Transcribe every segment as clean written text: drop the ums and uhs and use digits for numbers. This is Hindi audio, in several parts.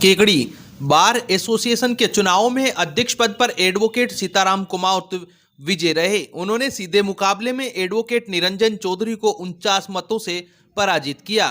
केकड़ी बार एसोसिएशन के चुनाव में अध्यक्ष पद पर एडवोकेट सीताराम कुमावत विजय रहे। उन्होंने सीधे मुकाबले में एडवोकेट निरंजन चौधरी को 49 मतों से पराजित किया।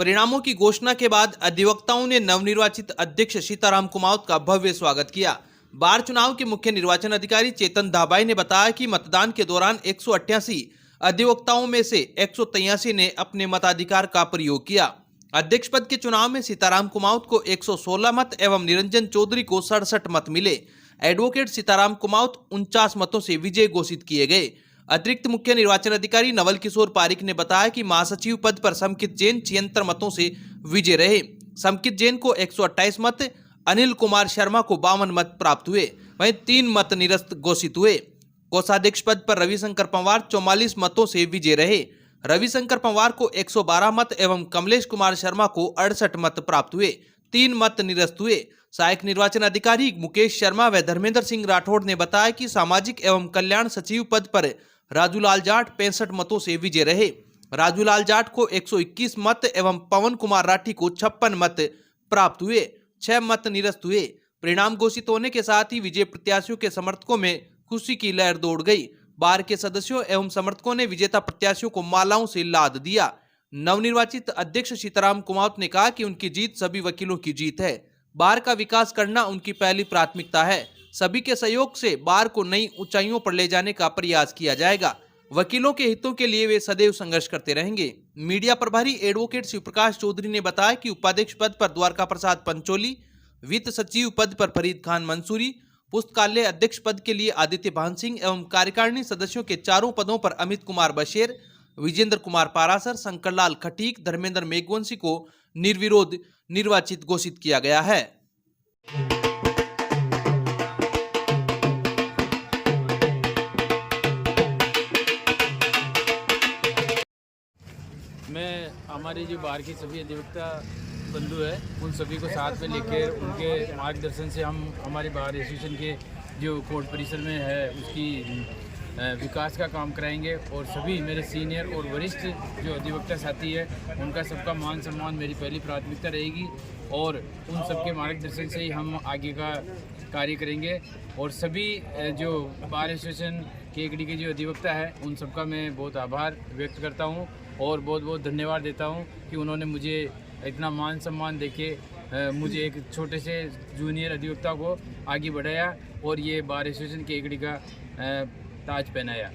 परिणामों की घोषणा के बाद अधिवक्ताओं ने नवनिर्वाचित अध्यक्ष सीताराम कुमावत का भव्य स्वागत किया। बार चुनाव के मुख्य निर्वाचन अधिकारी चेतन धाबाई ने बताया कि मतदान के दौरान 188 अधिवक्ताओं में से 183 ने अपने मताधिकार का प्रयोग किया। अध्यक्ष पद के चुनाव में सीताराम कुमावत को 116 मत एवं निरंजन चौधरी को 67 मत मिले। एडवोकेट सीताराम कुमावत 49 मतों से विजय घोषित किए गए। अतिरिक्त मुख्य निर्वाचन अधिकारी नवल किशोर पारिक ने बताया कि महासचिव पद पर समकित जैन 76 मतों से विजय रहे। समकित जैन को 128 मत, अनिल कुमार शर्मा को 52 मत प्राप्त हुए, वहीं 3 मत निरस्त घोषित हुए। कोषाध्यक्ष पद पर रविशंकर पंवार 44 मतों से विजय रहे। रविशंकर पंवार को 112 मत एवं कमलेश कुमार शर्मा को 68 मत प्राप्त हुए, 3 मत निरस्त हुए। सहायक निर्वाचन अधिकारी मुकेश शर्मा व धर्मेंद्र सिंह राठौड़ ने बताया कि सामाजिक एवं कल्याण सचिव पद पर राजूलाल जाट 65 मतों से विजय रहे। राजूलाल जाट को 121 मत एवं पवन कुमार राठी को 56 मत प्राप्त हुए, 6 मत निरस्त हुए। परिणाम घोषित होने के साथ ही विजय प्रत्याशियों के समर्थकों में खुशी की लहर दौड़ गई। बार के सदस्यों एवं समर्थकों ने विजेता प्रत्याशियों को मालाओं से लाद दिया। नवनिर्वाचित अध्यक्ष सीताराम कुमावत ने कहा कि उनकी जीत सभी वकीलों की जीत है। बार का विकास करना उनकी पहली प्राथमिकता है। सभी के सहयोग से बार को नई ऊंचाइयों पर ले जाने का प्रयास किया जाएगा। वकीलों के हितों के लिए वे सदैव संघर्ष करते रहेंगे। मीडिया प्रभारी एडवोकेट शिवप्रकाश चौधरी ने बताया कि उपाध्यक्ष पद पर द्वारका प्रसाद पंचोली, वित्त सचिव पद पर फरीद खान मंसूरी, पुस्तकालय अध्यक्ष पद के लिए आदित्य भान सिंह एवं कार्यकारिणी सदस्यों के चारों पदों पर अमित कुमार बशेर, विजेंद्र कुमार पारासर, शंकरलाल खटीक, धर्मेंद्र मेघवंशी को निर्विरोध निर्वाचित घोषित किया गया है। मैं हमारे जो बार के सभी अधिवक्ता बंधु है उन सभी को साथ में लेकर उनके मार्गदर्शन से हम हमारे बार एसोसिएशन के जो कोर्ट परिसर में है उसकी विकास का काम कराएंगे और सभी मेरे सीनियर और वरिष्ठ जो अधिवक्ता साथी है उनका सबका मान सम्मान मेरी पहली प्राथमिकता रहेगी और उन सबके मार्गदर्शन से ही हम आगे का कार्य करेंगे। और सभी जो बार एसोसिएशन केकड़ी के जो अधिवक्ता है उन सबका मैं बहुत आभार व्यक्त करता हूँ और बहुत बहुत धन्यवाद देता हूँ कि उन्होंने मुझे इतना मान सम्मान देके मुझे एक छोटे से जूनियर अधिवक्ता को आगे बढ़ाया और ये बार एसोसिएशन केकड़ी का ताज पहनाया।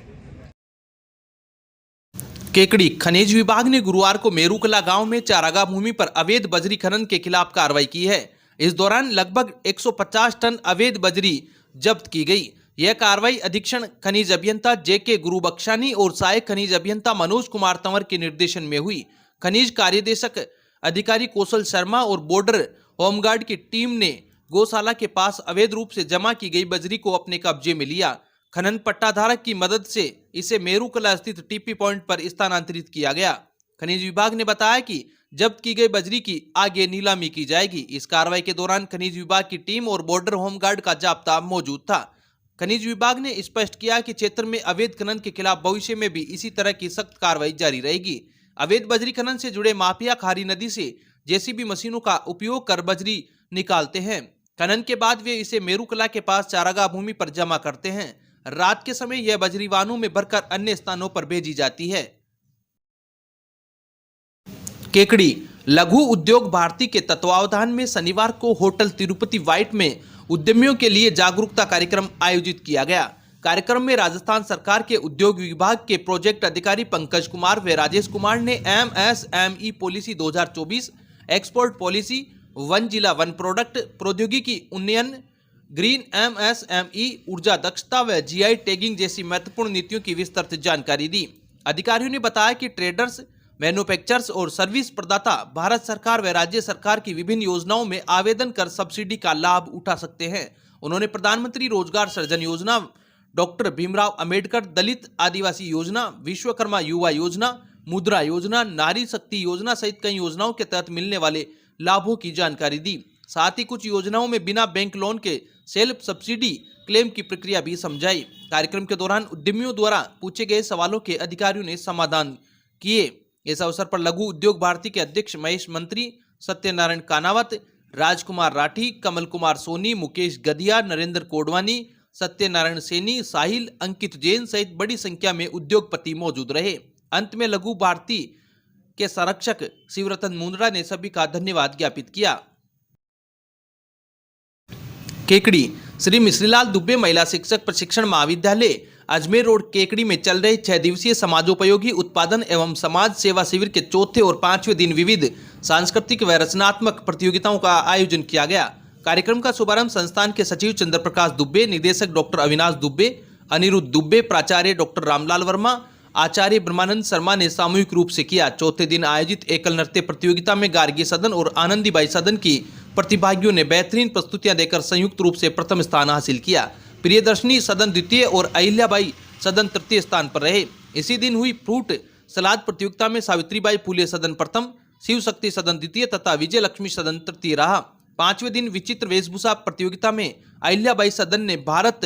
केकड़ी खनिज विभाग ने गुरुवार को मेरुकला गांव में चारागाह भूमि पर अवैध बजरी खनन के खिलाफ कार्रवाई की है। इस दौरान लगभग 150 टन अवैध बजरी जब्त की गई। यह कार्रवाई अधीक्षण खनिज अभियंता जेके गुरुबख्शानी और सहायक खनिज अभियंता मनोज कुमार तंवर के निर्देशन में हुई। खनिज कार्यदेशक अधिकारी कौशल शर्मा और बॉर्डर होमगार्ड की टीम ने गौशाला के पास अवैध रूप से जमा की गई बजरी को अपने कब्जे में लिया। खनन पट्टाधारक की मदद से इसे मेरुकला स्थित टीपी पॉइंट पर स्थानांतरित किया गया। खनिज विभाग ने बताया कि जब्त की गई बजरी की आगे नीलामी की जाएगी। इस कार्रवाई के दौरान खनिज विभाग की टीम और बॉर्डर होमगार्ड का जाब्ता मौजूद था। खनिज विभाग ने स्पष्ट किया कि क्षेत्र में अवैध खनन के खिलाफ भविष्य में भी इसी तरह की सख्त कार्रवाई जारी रहेगी। अवैध बजरी खनन से जुड़े माफिया खारी नदी से जेसीबी मशीनों का उपयोग कर बजरी निकालते हैं। खनन के बाद वे इसे मेरुकला के पास चारागाह भूमि पर जमा करते हैं। रात के समय यह बजरी वाहनों में भरकर अन्य स्थानों पर भेजी जाती है। केकड़ी लघु उद्योग भारती के तत्वावधान में शनिवार को होटल तिरुपति व्हाइट में उद्यमियों के लिए जागरूकता कार्यक्रम आयोजित किया गया। कार्यक्रम में राजस्थान सरकार के उद्योग विभाग के प्रोजेक्ट अधिकारी पंकज कुमार व राजेश कुमार ने MSME policy 2024, export policy, one जिला वन प्रोडक्ट, प्रौद्योगिकी उन्नयन, ग्रीन एमएसएमई, ऊर्जा दक्षता व जीआई टैगिंग जैसी महत्वपूर्ण नीतियों की विस्तृत जानकारी दी। अधिकारियों ने बताया कि ट्रेडर्स, मैन्युफैक्चरर्स और सर्विस प्रदाता भारत सरकार व राज्य सरकार की विभिन्न योजनाओं में आवेदन कर सब्सिडी का लाभ उठा सकते हैं। उन्होंने प्रधानमंत्री रोजगार सृजन योजना, डॉक्टर भीमराव अंबेडकर दलित आदिवासी योजना, विश्वकर्मा युवा योजना, मुद्रा योजना, नारी शक्ति योजना सहित कई योजनाओं के तहत मिलने वाले लाभों की जानकारी दी। साथ ही कुछ योजनाओं में बिना बैंक लोन के सेल्फ सब्सिडी क्लेम की प्रक्रिया भी समझाई। कार्यक्रम के दौरान उद्यमियों द्वारा पूछे गए सवालों के अधिकारियों ने समाधान किए। इस अवसर पर लघु उद्योग भारती के अध्यक्ष महेश मंत्री, सत्यनारायण कानावत, राजकुमार राठी, कमल कुमार सोनी, मुकेश गदिया, नरेंद्र कोडवानी, सत्यनारायण सैनी, साहिल, अंकित जैन सहित बड़ी संख्या में उद्योगपति मौजूद रहे। अंत में लघु भारती के संरक्षक शिवरतन मुंद्रा ने सभी का धन्यवाद ज्ञापित किया। केकड़ी श्री मिश्रीलाल दुबे महिला शिक्षक प्रशिक्षण महाविद्यालय अजमेर रोड केकड़ी में चल रहे 6 दिवसीय समाजोपयोगी उत्पादन एवं समाज सेवा शिविर के चौथे और 5वें दिन विविध सांस्कृतिक व रचनात्मक प्रतियोगिताओं का आयोजन किया गया। कार्यक्रम का शुभारंभ संस्थान के सचिव चंद्र प्रकाश दुबे, निदेशक डॉक्टर अविनाश दुबे, अनिरुद्ध दुबे, प्राचार्य डॉक्टर रामलाल वर्मा, आचार्य ब्रह्मानंद शर्मा ने सामूहिक रूप से किया। चौथे दिन आयोजित एकल नृत्य प्रतियोगिता में गार्गी सदन और आनंदीबाई सदन की प्रतिभागियों ने बेहतरीन प्रस्तुतियां देकर संयुक्त रूप से प्रथम स्थान हासिल किया। प्रियदर्शनी सदन द्वितीय और अहिल्याबाई सदन तृतीय स्थान पर रहे। इसी दिन हुई फ्रूट सलाद प्रतियोगिता में सावित्रीबाई फूले सदन प्रथम, शिव शक्ति सदन द्वितीय तथा विजय लक्ष्मी सदन तृतीय रहा। 5वें दिन विचित्र वेशभूषा प्रतियोगिता में अहिल्याबाई सदन ने भारत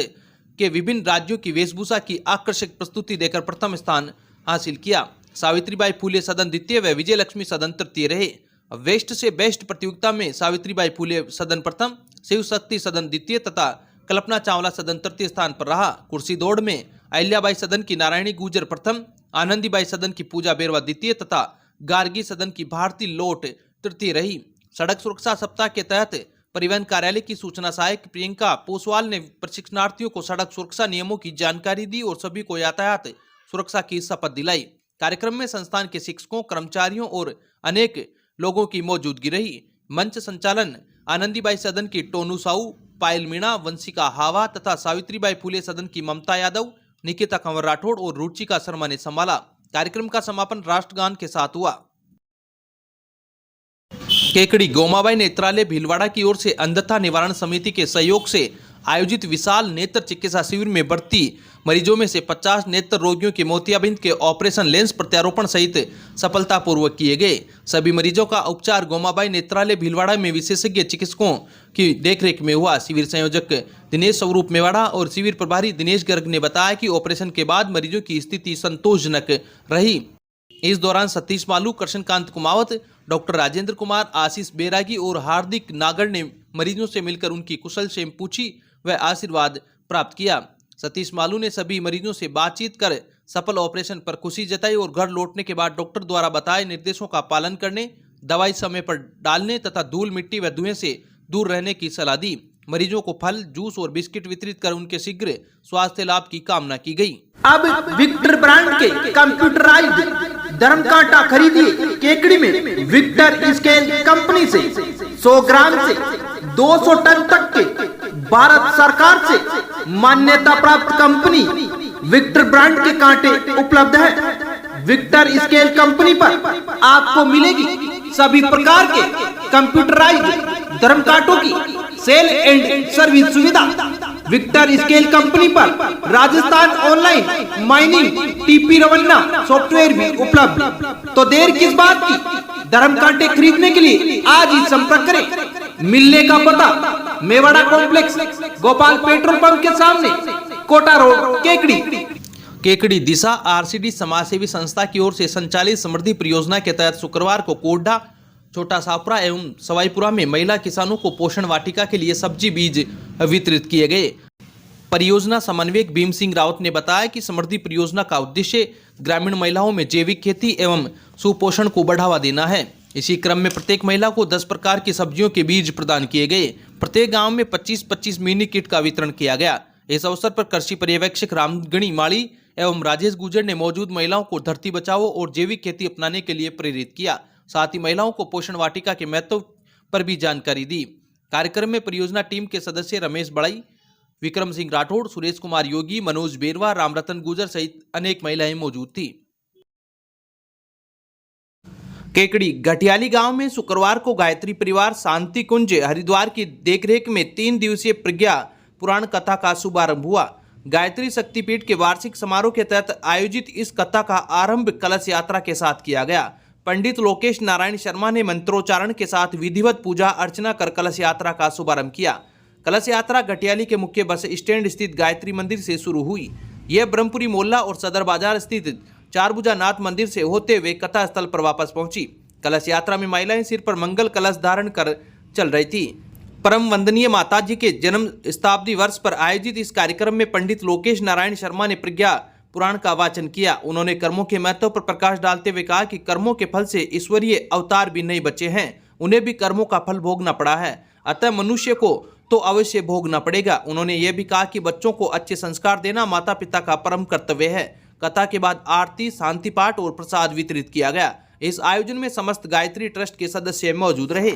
के विभिन्न राज्यों की वेशभूषा की आकर्षक प्रस्तुति देकर प्रथम स्थान हासिल किया। सावित्रीबाई फूले सदन द्वितीय व विजय लक्ष्मी सदन तृतीय रहे। वेस्ट से बेस्ट प्रतियोगिता में सावित्रीबाई फूले सदन प्रथम, शिव शक्ति सदन द्वितीय तथा कल्पना चावला सदन तृतीय स्थान पर रहा। कुर्सी दौड़ में अहिल्याबाई सदन की नारायणी गुर्जर प्रथम, आनंदीबाई सदन की पूजा बेरवा द्वितीय तथा गार्गी सदन की भारती लोट तृतीय रही। सड़क सुरक्षा सप्ताह के तहत परिवहन कार्यालय की सूचना सहायक प्रियंका पोसवाल ने प्रशिक्षणार्थियों को सड़क सुरक्षा नियमों की जानकारी दी और सभी को यातायात सुरक्षा की शपथ दिलाई। कार्यक्रम में संस्थान के शिक्षकों, कर्मचारियों और अनेक लोगों की मौजूदगी रही। मंच संचालन आनंदीबाई सदन की टोनू साहू, पायल मीणा, वंशिका हावा तथा सावित्रीबाई फूले सदन की ममता यादव, निकिता कंवर राठौड़ और रुचिका शर्मा ने संभाला। कार्यक्रम का समापन राष्ट्रगान के साथ हुआ। केकड़ी गोमाबाई नेत्रालय भीलवाड़ा की ओर से अंधता निवारण समिति के सहयोग से आयोजित विशाल नेत्र चिकित्सा शिविर में भर्ती मरीजों में से 50 नेत्र रोगियों के मोतियाबिंद के ऑपरेशन, लेंस प्रत्यारोपण सहित सफलतापूर्वक किए गए। सभी मरीजों का उपचार गोमाबाई नेत्रालय भीलवाड़ा में विशेषज्ञ चिकित्सकों की देखरेख में हुआ। शिविर संयोजक दिनेश स्वरूप मेवाड़ा और शिविर प्रभारी दिनेश गर्ग ने बताया कि ऑपरेशन के बाद मरीजों की स्थिति संतोषजनक रही। इस दौरान सतीश मालू, कृष्णकांत कुमावत, डॉक्टर राजेंद्र कुमार, आशीष बैरागी और हार्दिक नागर ने मरीजों से मिलकर उनकी कुशल क्षेम पूछी व आशीर्वाद प्राप्त किया। सतीश मालू ने सभी मरीजों से बातचीत कर सफल ऑपरेशन पर खुशी जताई और घर लौटने के बाद डॉक्टर द्वारा बताए निर्देशों का पालन करने, दवाई समय पर डालने तथा धूल मिट्टी व धुएं से दूर रहने की सलाह दी। मरीजों को फल, जूस और बिस्किट वितरित कर उनके शीघ्र स्वास्थ्य लाभ की कामना की गई। अब विक्टर ब्रांड के कंप्यूटराइज्ड धर्म कांटा खरीदिए केकड़ी में विक्टर स्केल कंपनी से 100 ग्राम से 200 टन तक के भारत सरकार से मान्यता प्राप्त कंपनी विक्टर ब्रांड के कांटे उपलब्ध है। विक्टर स्केल कंपनी पर आपको मिलेगी सभी प्रकार के कंप्यूटराइज्ड धर्म कांटों की सेल एंड सर्विस सुविधा। विक्टर स्केल कंपनी पर Rajasthan online mining TP Revanna software भी उपलब्ध। तो देर किस बात की, धर्म कांटे खरीदने के लिए आज ही संपर्क करें। मिलने का पता Mewara complex, Gopal petrol pump के सामने, कोटा रोड, केकड़ी। केकड़ी दिशा आरसीडी समाजसेवी संस्था की ओर से संचालित समृद्धि परियोजना के तहत शुक्रवार को कोडा, छोटा सापरा एवं सवाईपुरा में महिला किसानों को पोषण वाटिका के लिए सब्जी बीज वितरित किए गए। परियोजना समन्वयक भीम सिंह रावत ने बताया कि समृद्धि परियोजना का उद्देश्य ग्रामीण महिलाओं में जैविक खेती एवं सुपोषण को बढ़ावा देना है। इसी क्रम में प्रत्येक महिला को 10 प्रकार की सब्जियों के बीज प्रदान किए गए। प्रत्येक गांव में 25-25 मिनी किट का वितरण किया गया। इस अवसर पर कृषि पर्यवेक्षक रामगणी माली एवं राजेश गुजर ने मौजूद महिलाओं को धरती बचाओ और जैविक खेती अपनाने के लिए प्रेरित किया। साथ ही महिलाओं को पोषण वाटिका के महत्व पर भी जानकारी दी। कार्यक्रम में परियोजना टीम के सदस्य रमेश बड़ाई, विक्रम सिंह राठौड़, सुरेश कुमार योगी, मनोज बेरवा, रामरतन गुजर सहित अनेक महिलाएं मौजूद थी। केकड़ी घटियाली गांव में शुक्रवार को गायत्री परिवार शांति कुंज हरिद्वार की देखरेख में 3 दिवसीय प्रज्ञा पुराण कथा का शुभारंभ हुआ। गायत्री शक्तिपीठ के वार्षिक समारोह के तहत आयोजित इस कथा का आरंभ कलश यात्रा के साथ किया गया। पंडित लोकेश नारायण शर्मा ने मंत्रोच्चारण के साथ विधिवत पूजा अर्चना कर कलश यात्रा का शुभारंभ किया। कलश यात्रा घटियाली के मुख्य बस स्टैंड स्थित गायत्री मंदिर से शुरू हुई। यह ब्रह्मपुरी मोहल्ला और सदर बाजार स्थित चारभुजा नाथ मंदिर से होते हुए कथा स्थल पर वापस पहुंची। कलश यात्रा में महिलाएं सिर पर मंगल कलश धारण कर चल रही थी। परम वंदनीय माताजी के जन्म शताब्दी वर्ष पर आयोजित इस कार्यक्रम में पंडित लोकेश नारायण शर्मा ने प्रज्ञा पुराण का वाचन किया। उन्होंने कर्मों के महत्व पर प्रकाश डालते हुए कहा कि कर्मों के फल से ईश्वरीय अवतार भी नहीं बचे हैं, उन्हें भी कर्मों का फल भोगना पड़ा है, अतः मनुष्य को तो अवश्य भोगना पड़ेगा। उन्होंने यह भी कहा कि बच्चों को अच्छे संस्कार देना माता पिता का परम कर्तव्य है। कथा के बाद आरती, शांति पाठ और प्रसाद वितरित किया गया। इस आयोजन में समस्त गायत्री ट्रस्ट के सदस्य मौजूद रहे।